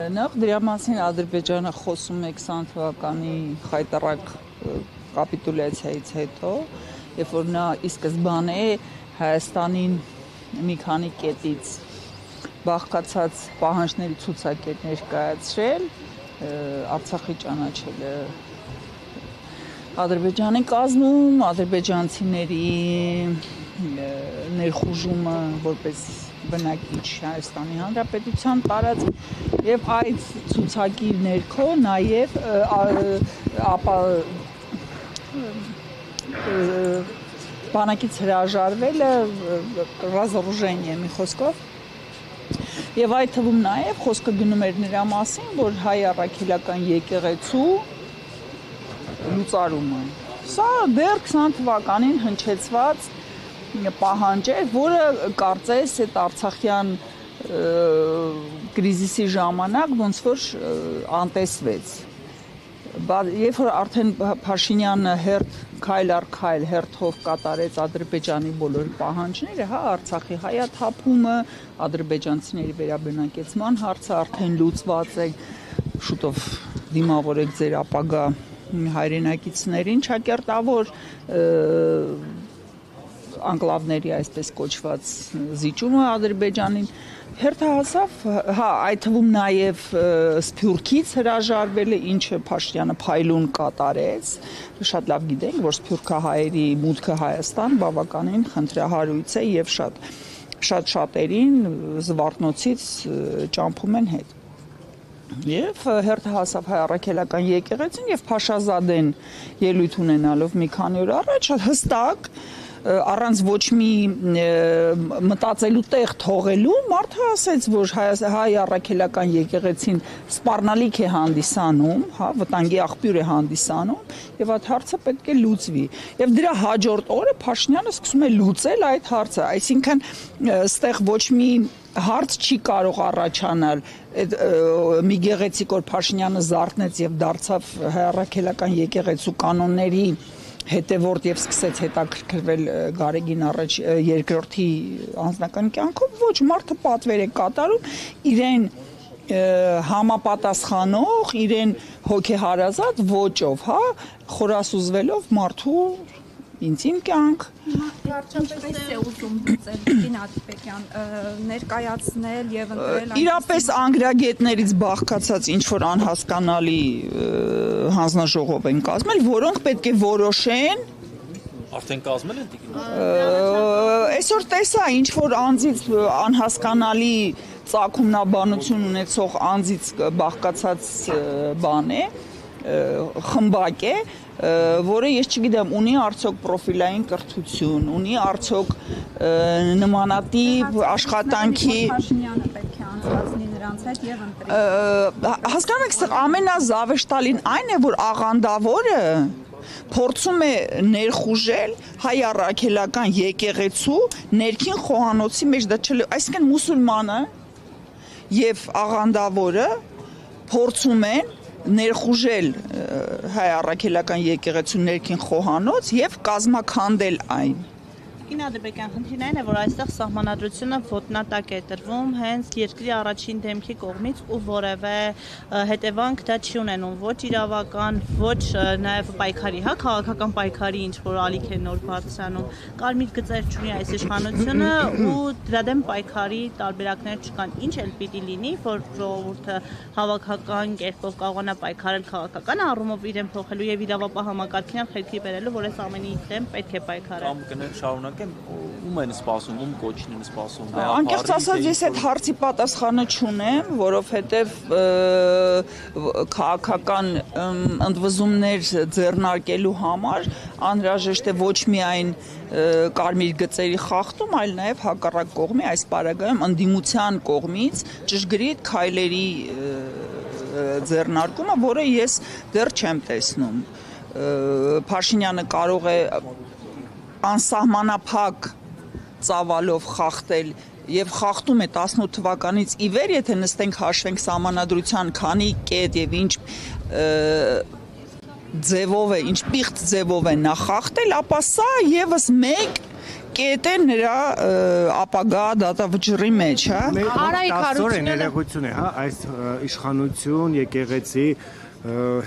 Նախ դրա մասին Ադրբեջանը խոսում է 20 թվականի խայտառակ կապիտուլյացիայից հետո, երբ որ նա ի սկզբանե Հայաստանին մի քանի կետից բաղկացած պահանջների ցուցակեր ներկայացրել, Արցախի ճանաչելը Ադրբեջանի կազմում, ադրբեջանցիների ներխուժումը որպես բնակիչ Հայաստանի Հանրապետության տարածք եւ այդ ցուցակի ներքո նաեւ բանակից հրաժարվելը разоружение մի խոսքով եւ այդ թվում նաեւ խոսքը գնում էր նրա մասին, որ հայ առաքելական եկեղեցու լուծարումը սա դեռ 20 թվականին հնչեցված պահանջ էր, որը կարծես այդ արցախյան կրիզիսի ժամանակ ոնց որ անտեսվեց։ Երբ որ արդեն Փաշինյանը հերթ քայլ առ քայլ հերթով կատարեց Ադրբեջանի բոլոր պահանջները, հա, Արցախի հայաթափումը, ադրբեջանցիների վերաբնակեցման հարցը արդեն լուծված է, շուտով դիմավորեք ձեր ապագա հայրենակիցներին, ճակերտավոր անկլավների այսպես կոչված զիջումը Ադրբեջանին հերթահասավ, հա, այդ թվում նաև Սփյուռքից հրաժարվելը, ինչը Փաշինյանը փայլուն կատարեց, շատ լավ գիտենք, որ սփյուռքահայերի մուտքը Հայաստան բավականին խնդրահարույց է եւ շատերին Զվարթնոցից ճամփում են հետ։ Եվ հերթահասավ հայ առաքելական եկեղեցին եւ Փաշազադեն ելույթ ունենալով մի քանի օր առաջ հստակ առանց ոչ մի մտածելու տեղ թողելու մարդը ասեց, որ հայ առաքելական եկեղեցին սպառնալիք է հանդիսանում, հա, վտանգի աղբյուր է հանդիսանում եւ այդ հարցը պետք է լուծվի։ Եվ դրա հաջորդ օրը Փաշինյանը սկսում է լուծել այդ հարցը, այսինքն այստեղ ոչ մի հարց չի կարող առաջանալ այդ մի գեղեցիկ որ Փաշինյանը զարթնեց եւ դարձավ հայ առաքելական եկեղեցու կանոնների հետևորդ եւ սկսեց հետաքրքրվել Գարեգին առաջ երկրորդի անձնական կյանքով, ոչ մարդը պատվեր է կատարում իրեն համապատասխանող, իրեն հոգեհարազատ ոճով, հա, խորասուզվելով մարդու ինձ իմ կյանք Ինչպես է ուզում լուծել Տիկին Աթիպեկյան ներկայացնել եւ ընտրել իրապես անգրագետներից բաղկացած ինչ որ անհասկանալի հանձնաժողով են կազմել, որոնք պետք է որոշեն Արդեն կազմել են Տիկին Այսօր տեսա ինչ որ անձից անհասկանալի ծագումնաբանություն ունեցող անձից բաղկացած բան է խմբակ է որը ես չգիտեմ ունի արդյոք պրոֆիլային կրթություն, ունի արդյոք նմանատիպ աշխատանքի Փաշինյանը պետք է անցկացնի նրանց հետ եւ ընտրի հասկանում եք, սա ամենազավեշտալին այն է, որ աղանդավորը փորձում է ներխուժել հայ առաքելական եկեղեցու ներքին խոհանոցի մեջ, դա չէ, այսինքն մուսուլմանը եւ աղանդավորը փորձում են ներխուժել հայ առաքելական եկեղեցու ներքին խոհանոց եւ կազմաքանդել այն Տիկին Աթիպեկյան խնդիրն այն է, որ այստեղ սահմանադրությունը ոտնատակ է տրվում հենց երկրի առաջին դեմքի կողմից ու որևէ հետևանք դա չի ունենում ոչ իրավական, ոչ նաև պայքարի, հա, քաղաքական պայքարի ինչ որ ալիք է նոր բարձրանում, կարմիր գծեր չունի այս իշխանությունը ու դրա դեմ պայքարի տարբերակներ չկան, ինչ էլ պիտի լինի, որ ժողովուրդը հավաքական կերպով կարողանա պայքարել քաղաքական առումով իրեն փոխելու եւ իրավապահ համակարգին խելքի բերելու, որ այս ամենի դեմ պետք է պայքարել ում են սպասում, ում կոչին են սպասում Անկեղծ ասած ես այդ հարցի պատասխանը չունեմ, որովհետև քաղաքական ընդվզումներ ձեռնարկելու համար անհրաժեշտ է ոչ միայն կարմիր գծերի խախտում, այլ նաև հակառակ կողմի այս պարագայում ընդդիմության կողմից ճշգրիտ քայլերի ձեռնարկումը, որը ես դեռ չեմ տեսնում։ Փաշինյանը կարող է անսահմանափակ ծավալով խախտել եւ խախտում է 18 թվականից ի վեր, եթե նստենք հաշվենք սահմանադրության քանի կետ եւ ինչ ձևով է, ինչ պիղծ ձևով է նա խախտել, ապա սա եւս մեկ կետ է նրա ապագա դատավճռի մեջ, հա։ Արայք Հարությունյանը ներողություն է, հա, այս իշխանություն, եկեղեցի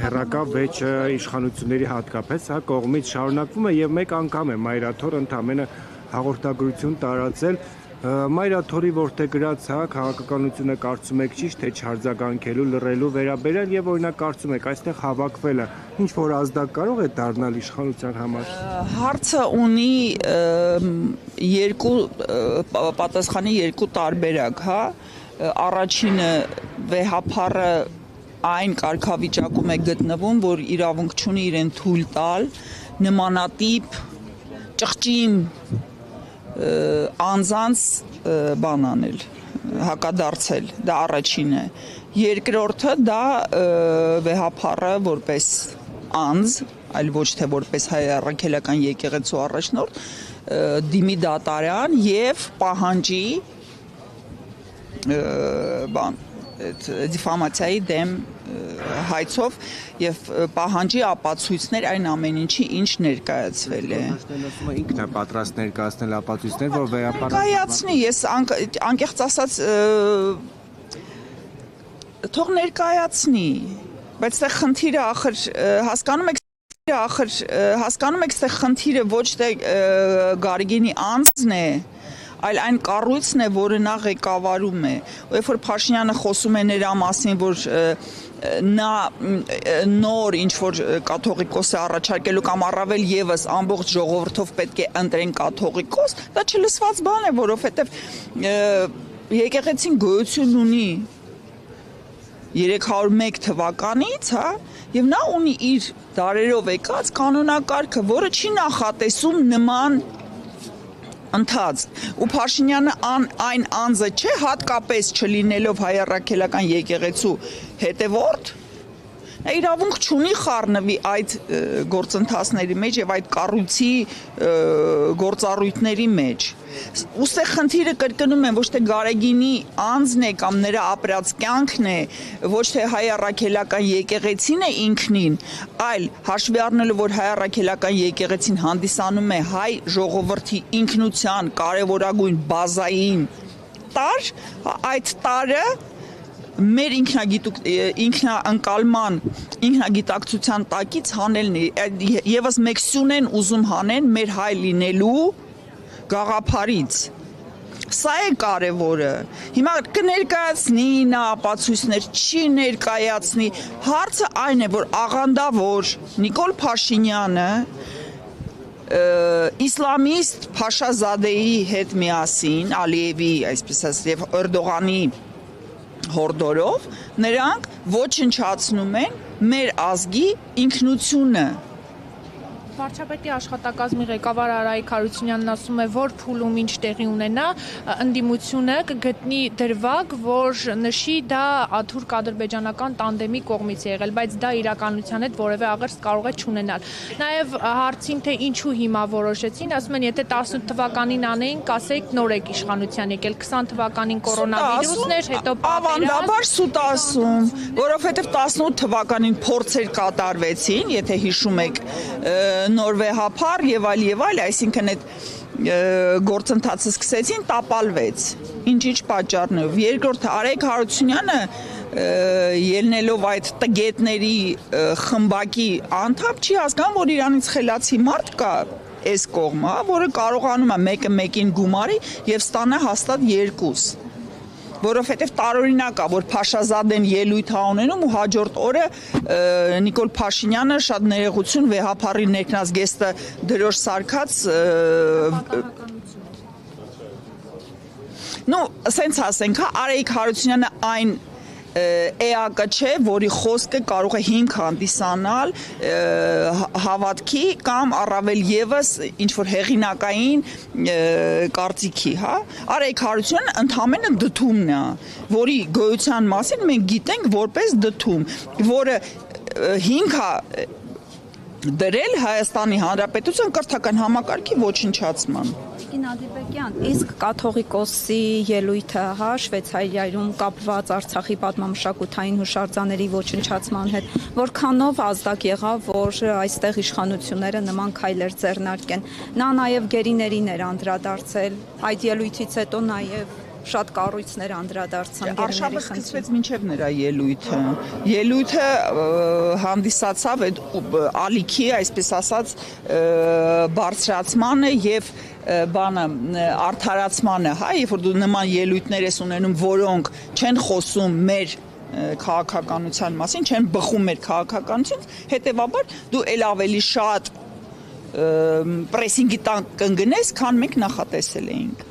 հերակա վեճը իշխանությունների հատկապես, հա, կողմից շարունակվում է եւ մեկ անգամ է Մայրաթոր ընդամենը հաղորդագրություն տարածել Մայրաթորի որտեղ գրած հա քաղաքականությունը կարծում եք ճիշտ թե չարձագանքելու լռելու վերաբերյալ եւ օրինակ կարծում եք այստեղ հավաքվելը ինչ որ ազդակ կարող է դառնալ իշխանության համար Հարցը ունի պատասխանի երկու տարբերակ, հա, առաջինը վեհափառը այն կարգավիճակում է գտնվում, որ իրավունք չունի իրեն թույլ տալ նմանատիպ ճղճիմ անձանց բան անել, հակադարձել, դա առաջինը, երկրորդը դա վեհափառը որպես անձ, այլ ոչ թե որպես հայ առաքելական եկեղեցու առաջնորդ, դիմի դատարան եւ պահանջի բան դիֆամացիայի դեմ հայցով եւ պահանջի ապացույցներ այն ամեն ինչի ինչ ներկայացվել է։ Ինքն է պատրաստ ներկայացնել ապացույցներ, որ վեհապարը ներկայացնի, ես անկեղծ ասած թող ներկայացնի, բայց դա խնդիրը ախր հասկանում եք, թե խնդիրը ոչ թե Գարգինի անձն է, այլ այն կառույցն է, որը նա ղեկավարում է։ Երբ որ Փաշինյանը խոսում է նրա մասին, որ նա նոր ինչ որ կաթողիկոս է առաջարկելու կամ առավել եւս ամբողջ ժողովրդով պետք է ընտրեն կաթողիկոս, դա չլսված բան է, որովհետեւ եկեղեցին գոյություն ունի 301 թվականից, հա, եւ նա ունի իր դարերով եկած կանոնակարգը, որը չի նախատեսում նման ընթաց ու Փաշինյանը այն անձը չէ հատկապես չլինելով հայ առաքելական եկեղեցու հետևորդ նա իրավունք չունի խառնվի այդ գործընթացների մեջ եւ այդ կառույցի գործառույթների մեջ ուստի խնդիրը կրկնում եմ ոչ թե Գարեգինի անձն է կամ նրա ապրած կյանքն է ոչ թե հայ առաքելական եկեղեցին է ինքնին այլ հաշվի առնելով որ հայ առաքելական եկեղեցին հանդիսանում է հայ ժողովրդի ինքնության կարևորագույն բազային տար այդ տարը մեր ինքնաընկալման ինքնագիտակցության տակից հանելն է եւս մեկ սյուն են ուզում հանեն մեր հայ լինելու գաղափարից սա է կարևորը հիմա կներկայացնի նա ապացույցներ չի ներկայացնի հարցը այն է որ աղանդավոր Նիկոլ Փաշինյանը իսլամիստ Փաշազադեի հետ միասին Ալիևի այսպես ասած եւ Էրդողանի հորդորով նրանք ոչնչացնում են մեր ազգի ինքնությունը Վարչապետի աշխատակազմի ղեկավար Արայք Հարությունյանն ասում է, որ փուլում ինչ տեղի ունենա, ընդդիմությունը կգտնի դրվագ, որ նշի դա Աթուրք ադրբեջանական տանդեմի կողմից է եղել, բայց դա իրականության հետ որևէ աղերս կարող է չունենալ։ Նաև հարցին թե ինչու հիմա որոշեցին, ասում են, եթե 18 թվականին անեին, կասեիք նոր եք իշխանության եկել, 20 թվականին կորոնավիրուսն էր, հետո ավանդաբար սուտ ասում, որովհետև 18 թվականին փորձեր կատարվեցին, եթե հիշում եք նոր վեհափառ եւ այլ, այսինքն այդ գործընթացը սկսեցին, տապալվեց։ Ինչ պատճառներով։ Երկրորդը Արայք Հարությունյանը ելնելով այդ տգետների խմբակի անդամ չի հասկանում, որ իրանից խելացի մարդ կա այս կողմը, որը կարողանում է մեկը մեկին գումարի եւ ստանա հաստատ երկուս։ Որովհետև տարօրինակ է, որ Փաշազադեն ելույթ է ունենում ու հաջորդ օրը Նիկոլ Փաշինյանը շատ ներողություն վեհափառի ներքնած գեստը դրոշ սարքած նո, ասենց ասենք, հա, Արայք Հարությունյանը այն էակը չէ, որի խոսքը կարող է հիմք հանդիսանալ հավատքի կամ առավել եւս ինչ որ հեղինակային կարծիքի, հա։ Արայք Հարությունյանը ընդհանրապես դդումն է, որի գոյության մասին մենք գիտենք որպես դդում, որը հիմք է դրել Հայաստանի Հանրապետության կրթական համակարգի ոչնչացման։ Տիկին Ադիբեկյան, իսկ կաթողիկոսի ելույթը, հա, Շվեյցարիայում կապված Արցախի պատմամշակութային հուշարձանների ոչնչացման հետ, որքանով ազդակ եղավ, որ այստեղ իշխանությունները նման քայլեր ձեռնարկեն։ Նա նաև գերիներին էր անդրադարձել, այդ ելույթից հետո նաև շատ կառույցներ անդրադարձան Արշավը սկսվեց մինչև նրա ելույթը։ Ելույթը հանդիսացավ այդ ալիքի, այսպես ասած, բարձրացմանը եւ բանը արդարացմանը, հա, երբ որ դու նման ելույթներ ես ունենում, որոնք չեն խոսում մեր քաղաքականության մասին, չեն բխում մեր քաղաքականությունից, հետեւաբար դու ել ավելի շատ պրեսինգի տակ կընկնես, քան մենք նախատեսել էինք։